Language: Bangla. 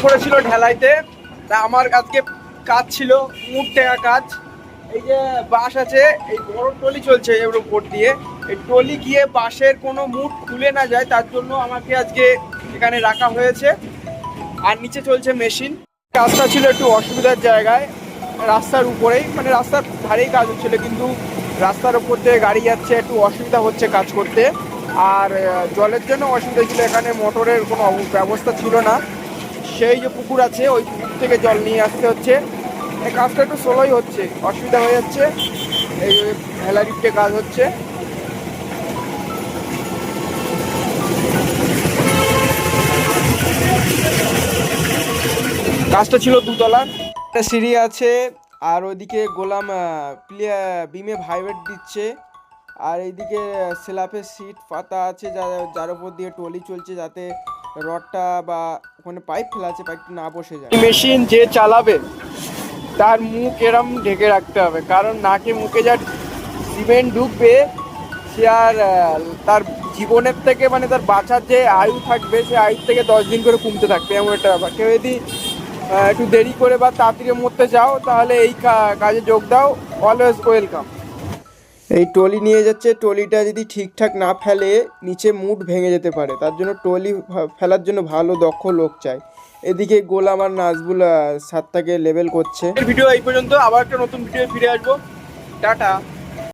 করেছিল ঢালাইতে, তা আমার আজকে কাজ ছিল মুখ টেকা কাজ। এই যে বাঁশ আছে, এই বড় টলি চলছে এর উপর দিয়ে, এই টলি গিয়ে বাঁশের কোনো মুঠ খুলে না যায়, তার জন্য আমাকে আজকে এখানে রাখা হয়েছে। আর নিচে চলছে মেশিন। কাজটা ছিল একটু অসুবিধার জায়গায়, রাস্তার উপরেই, মানে রাস্তার ধারেই কাজ হচ্ছিল, কিন্তু রাস্তার উপর দিয়ে গাড়ি যাচ্ছে, একটু অসুবিধা হচ্ছে কাজ করতে। আর জলের জন্য অসুবিধা ছিল, এখানে মোটরের কোনো ব্যবস্থা ছিল না। সেই যে পুকুর আছে, ওই পুকুর থেকে জল নিয়ে আসতে হচ্ছে। এই কাজটা একটু স্লোই হচ্ছে, অসুবিধা হয়ে যাচ্ছে। এই হেলারিপটে কাজ হচ্ছে। কাজটা ছিল দুতলার, একটা সিঁড়ি আছে। আর ওইদিকে গোলাম বিমে ভাইব্রেট দিচ্ছে। আর এইদিকে স্ল্যাপের সিট পাতা আছে, যার উপর দিয়ে টলি চলছে, যাতে রডটা বা ওখানে পাইপ ফেলা আছে, পাইপটা না বসে যায়। মেশিন যে চালাবে তার মুখ এরম ঢেকে রাখতে হবে, কারণ নাকে মুখে যা সিমেন্ট ঢুকবে, সে আর তার জীবনের থেকে, মানে তার বাঁচার যে আয়ু থাকবে, সে আয়ু থেকে 10 দিন করে কমতে থাকবে, এমন একটা ব্যাপার। কেউ যদি একটু দেরি করে বা তাড়াতাড়ি মরতে চাও, তাহলে এই কাজে যোগ দাও, অলওয়েজ ওয়েলকাম। এই টলি নিয়ে যাচ্ছে, টলিটা যদি ঠিকঠাক না ফেলে নিচে মুঠ ভেঙে যেতে পারে, তার জন্য টলি ফেলার জন্য ভালো দক্ষ লোক চাই। এদিকে গোলাম আর নাজবুল ছাদটাকে লেভেল করছে। ভিডিও এই পর্যন্ত, আবার একটা নতুন ভিডিও ফিরে আসবো। টাটা।